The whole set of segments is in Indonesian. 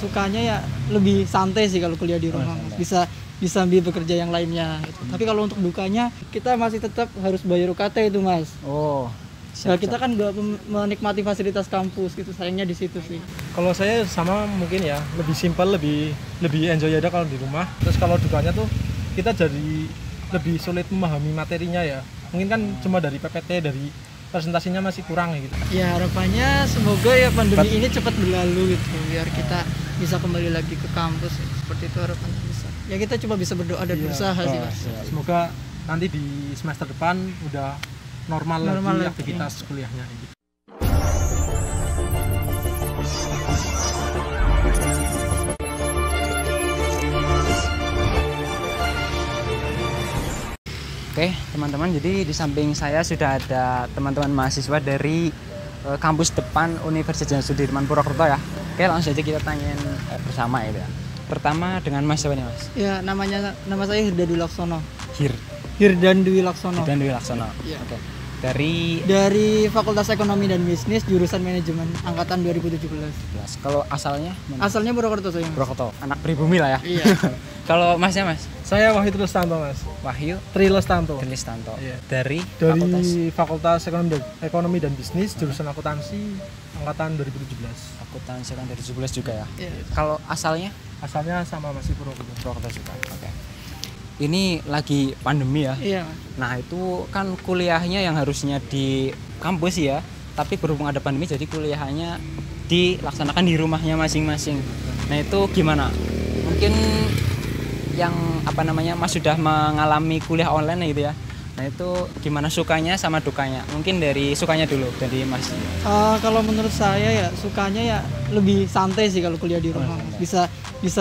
sukanya ya lebih santai sih kalau kuliah di rumah. Bisa ambil bekerja yang lainnya gitu. Tapi kalau untuk dukanya kita masih tetap harus bayar UKT itu, Mas. Nah, kita kan nggak menikmati fasilitas kampus gitu, sayangnya di situ sih. Kalau saya sama mungkin ya, lebih simpel, lebih enjoy aja kalau di rumah. Terus kalau dukanya tuh kita jadi lebih sulit memahami materinya ya. Mungkin kan cuma dari PPT, dari presentasinya masih kurang gitu. Ya harapannya semoga ya pandemi ini cepat berlalu gitu, biar kita bisa kembali lagi ke kampus. Seperti itu harapannya bisa. Ya kita coba bisa berdoa dan berusaha sih, Mas. Semoga nanti di semester depan udah normal lagi aktivitas kuliahnya gitu. Oke teman-teman, jadi di samping saya sudah ada teman-teman mahasiswa dari kampus depan Universitas Sudirman Purwokerto ya. Oke, langsung saja kita tanyain bersama ya. Pertama dengan Mas siapa nih, Mas? Ya, nama saya Hirdan Dwi Laksono. Hirdan Dwi Laksono. Ya. Oke. Dari Fakultas Ekonomi dan Bisnis jurusan Manajemen angkatan 2017. Kalau asalnya mana? Asalnya Purwokerto saya, Mas. Purwokerto. Anak pribumi lah ya. Iya. Kalau Masnya, Mas? Saya Wahyu Trilestanto, Mas. Wahyu Trilestanto. Iya. Dari Fakultas Ekonomi dan Bisnis jurusan akuntansi angkatan 2017. Akuntansi kan dari 2017 juga ya. Iya. Kalau asalnya? Asalnya sama masih Purwokerto juga. Oke. Ini lagi pandemi ya. Iya. Nah, itu kan kuliahnya yang harusnya di kampus ya, tapi berhubung ada pandemi jadi kuliahnya dilaksanakan di rumahnya masing-masing. Nah, itu gimana? Mungkin yang Mas sudah mengalami kuliah online gitu ya. Nah, itu gimana sukanya sama dukanya? Mungkin dari sukanya dulu, dari Mas. Kalau menurut saya ya sukanya ya lebih santai sih kalau kuliah di rumah. Bisa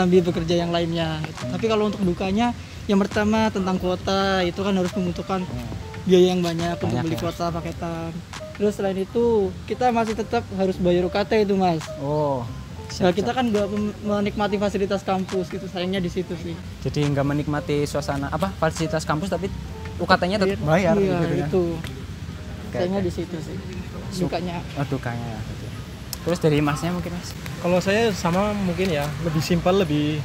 ambil bekerja yang lainnya gitu. Tapi kalau untuk dukanya, yang pertama tentang kuota, itu kan harus membutuhkan biaya yang banyak untuk beli kuota paketan. Terus selain itu kita masih tetap harus bayar UKT itu, Mas. Nah, kita kan nggak menikmati fasilitas kampus gitu, sayangnya di situ sih. Jadi nggak menikmati suasana fasilitas kampus, tapi UKT-nya tetap bayar. Iya, gitu ya. itu. Sayangnya di situ sih. Dukanya. Dukanya ya. Terus dari Masnya mungkin, Mas? Kalau saya sama mungkin ya, lebih simpel, lebih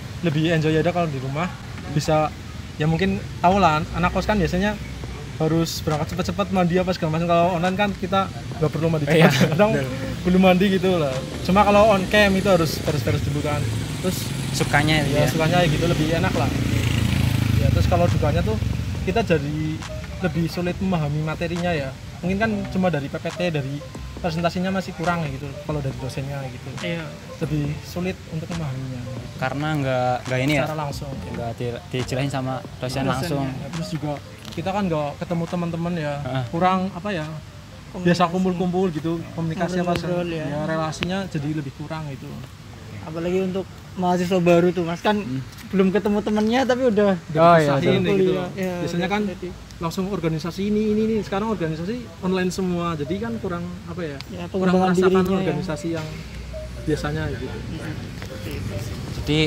enjoy aja kalau di rumah. Bisa ya mungkin tahu lah, anak kos kan biasanya harus berangkat cepat-cepat mandi apa segala macam. Kalau online kan kita nggak perlu mandi cepat, kadang belum mandi gitu lah. Cuma kalau on cam itu harus beres-beres dulu kan. Terus sukanya sukanya gitu lebih enak lah. Ya terus kalau dukanya tuh kita jadi lebih sulit memahami materinya ya. Mungkin kan cuma dari PPT, dari presentasinya masih kurang gitu. Kalau dari dosennya gitu. Iya. Lebih sulit untuk memahaminya. Gitu. Karena nggak ini secara langsung. Nggak dijelasin sama dosen langsung. Ya, terus juga kita kan nggak ketemu teman-teman ya. Kurang apa ya? Biasa kumpul-kumpul gitu, komunikasi ya relasinya jadi lebih kurang itu. Apalagi untuk mahasiswa baru tuh, Mas, kan belum ketemu temennya tapi udah gitu. Ya, biasanya kan langsung organisasi ini sekarang organisasi online semua, jadi kan kurang apa ya, kurang merasakan organisasi yang biasanya gitu. Jadi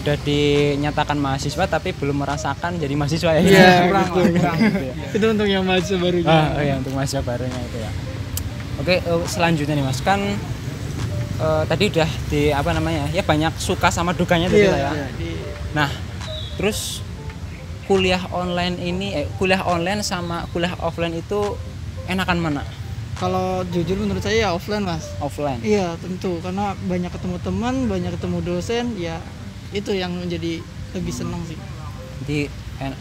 udah dinyatakan mahasiswa tapi belum merasakan jadi mahasiswa ya. Iya, kurang. Itu untuk yang mahasiswa barunya. Iya, untuk mahasiswa barunya itu ya. Oke, selanjutnya nih, Mas, kan tadi udah ya banyak suka sama dukanya tadi lah ya. Nah, terus kuliah online sama kuliah offline itu enakan mana? Kalau jujur menurut saya ya offline, Mas. Offline? Iya, tentu, karena banyak ketemu teman, banyak ketemu dosen, ya itu yang menjadi lebih senang sih. Jadi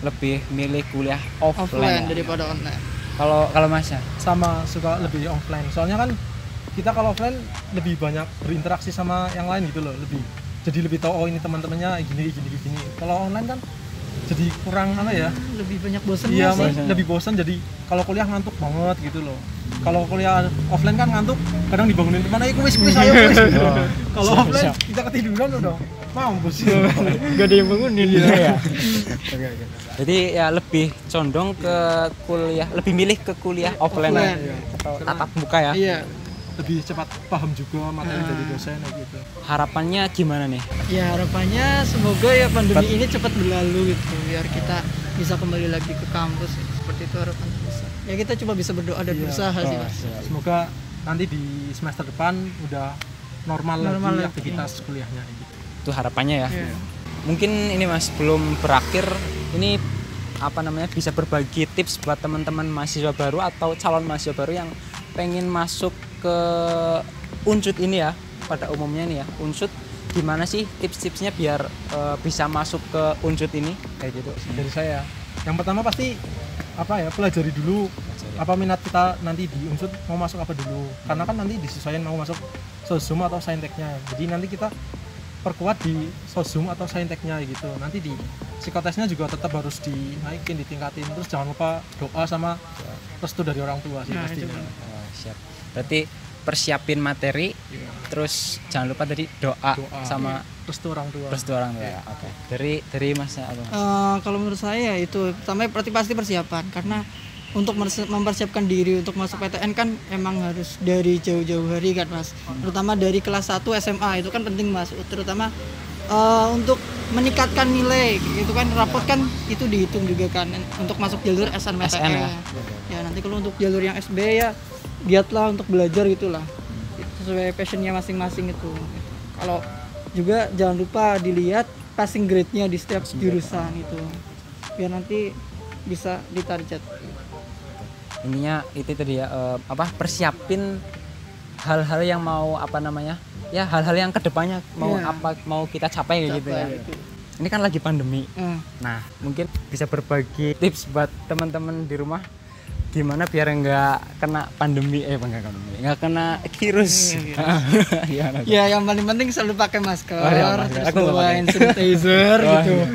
lebih milih kuliah offline daripada online. Kalau Mas ya? Sama, suka lebih offline. Soalnya kan kita kalau offline lebih banyak berinteraksi sama yang lain gitu loh, jadi lebih tahu ini teman-temannya gini. Kalau online kan jadi kurang lebih banyak bosan. Iya, lebih bosan. Jadi kalau kuliah ngantuk banget gitu loh. Kalau kuliah offline kan ngantuk, kadang dibangunin teman, ayo kuis ayo kuis gitu. Kalau offline kita ketiduran udah mampus. Gak ada yang bangunin ya. Jadi ya lebih condong ke kuliah, lebih milih ke kuliah offline atau tatap muka ya. Iya. Lebih cepat paham juga materi dari dosen gitu. Harapannya gimana nih? Ya harapannya semoga ya pandemi ini cepat berlalu gitu, biar kita bisa kembali lagi ke kampus. Seperti itu harapannya bisa. Ya kita coba bisa berdoa dan berusaha sih, Mas. Semoga nanti di semester depan udah normal Normal lagi lagi. aktivitas kuliahnya gitu. Itu harapannya ya. Iya. Mungkin ini Mas belum berakhir, ini apa namanya bisa berbagi tips buat teman-teman mahasiswa baru atau calon mahasiswa baru yang pengen masuk ke Unsud ini ya, pada umumnya nih ya, Unsud gimana sih tips-tipsnya biar bisa masuk ke Unsud ini kayak gitu. Dari saya, yang pertama pasti apa ya, pelajari dulu apa minat kita nanti di Unsud mau masuk apa dulu, karena kan nanti disesuaikan mau masuk sosum atau sainteknya. Jadi nanti kita perkuat di sosum atau sainteknya gitu. Nanti di psikotesnya juga tetap harus dinaikin, ditingkatin. Terus jangan lupa doa sama restu dari orang tua sih Nah, pastinya. itu. Oh, siap. Berarti persiapin materi, terus jangan lupa tadi doa, Doa sama restu orang tua. restu orang tua. Oke. Dari Mas apa? Mas? Kalau menurut saya itu pertama berarti pasti persiapan, karena untuk mempersiapkan diri untuk masuk PTN kan emang harus dari jauh-jauh hari kan Mas, terutama dari kelas 1 SMA itu kan penting Mas, terutama untuk meningkatkan nilai gitu kan, rapot kan itu dihitung juga kan untuk masuk jalur SNMPTN SN ya? ya. Nanti kalau untuk jalur yang SB ya giatlah untuk belajar gitulah, sesuai passionnya masing-masing itu. Kalau juga jangan lupa dilihat passing grade-nya di setiap jurusan itu, biar nanti bisa ditarget. Intinya itu tadi ya, apa persiapin hal-hal yang mau apa namanya ya, hal-hal yang kedepannya mau Iya. apa mau kita capai gitu ya. Capai, gitu. Ini kan lagi pandemi. Eh, Nah mungkin bisa berbagi tips buat teman-teman di rumah gimana biar nggak kena pandemi, nggak kena virus. Gimana tuh? Ya yang paling penting selalu pakai masker, Oh, iya, masker. terus Aku nggak bawa pakai. hand sanitizer Oh, gitu. iya.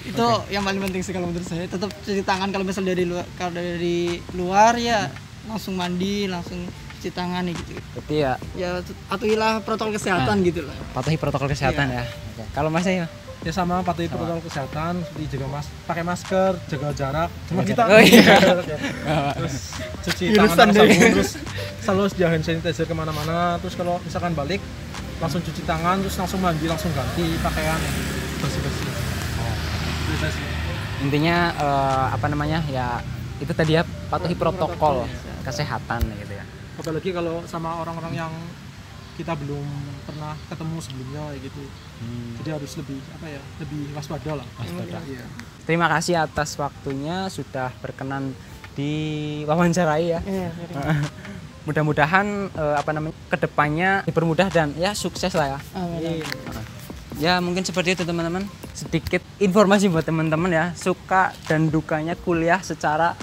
Itu yang paling penting sih kalau menurut saya. Tetap cuci tangan kalau misal dari luar, kalau dari luar ya langsung mandi, langsung cuci tangan ya gitu. Berarti ya Ya patuhilah protokol kesehatan gitu lah. patuhi protokol kesehatan ya. Oke. Kalau Mas ya? Ya sama, patuhi protokol kesehatan, seperti jaga pakai masker, jaga jarak. Cuma kita Oh, iya. terus cuci Virusan tangan sama deh. sabun, terus selalu sedia hand sanitizer kemana-mana. Terus kalau misalkan balik langsung cuci tangan, terus langsung mandi, langsung ganti pakaian, bersih-bersih. Itu sih. Intinya apa namanya ya, itu tadi ya, patuhi protokol kesehatan gitu ya. Apalagi kalau sama orang-orang yang kita belum pernah ketemu sebelumnya kayak gitu. Jadi harus lebih apa ya, lebih waspada lah. Iya. Terima kasih atas waktunya sudah berkenan diwawancarai ya. Iya, Mudah-mudahan apa namanya kedepannya dipermudah dan ya sukses lah ya. amin. Ya mungkin seperti itu teman-teman, sedikit informasi buat teman-teman ya, suka dan dukanya kuliah secara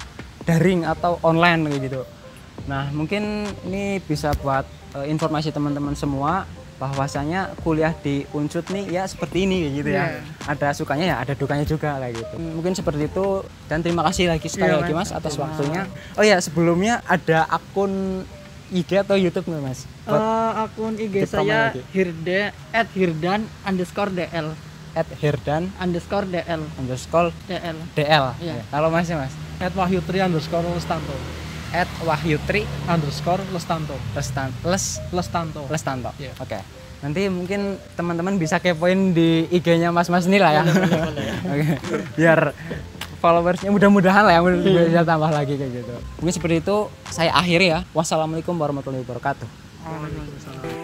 daring atau online kayak gitu. Nah mungkin ini bisa buat informasi teman-teman semua bahwasanya kuliah di Unsud nih ya seperti ini kayak gitu ya. Iya. Ada sukanya ya, ada dukanya juga kayak gitu. Mungkin seperti itu, dan terima kasih lagi sekali Iya, lagi Mas. Mas atas waktunya. Oh ya, sebelumnya ada akun IG atau YouTube nggak Mas? Akun IG Dipromo saya lagi. @hirdan_dl @hirdan_dl DL. DL. Iya. Ya. Kalau Masnya Mas? @wahyutri_lestanto @wahyutri_lestanto. Lestanto. Lestanto. Iya. Oke. Nanti mungkin teman-teman bisa kepoin di IG-nya Mas ini lah ya. Oke. Biar followersnya mudah-mudahan lah ya, bisa tambah lagi kayak gitu. Mungkin seperti itu saya akhiri ya. Wassalamualaikum warahmatullahi wabarakatuh. Waalaikumsalam.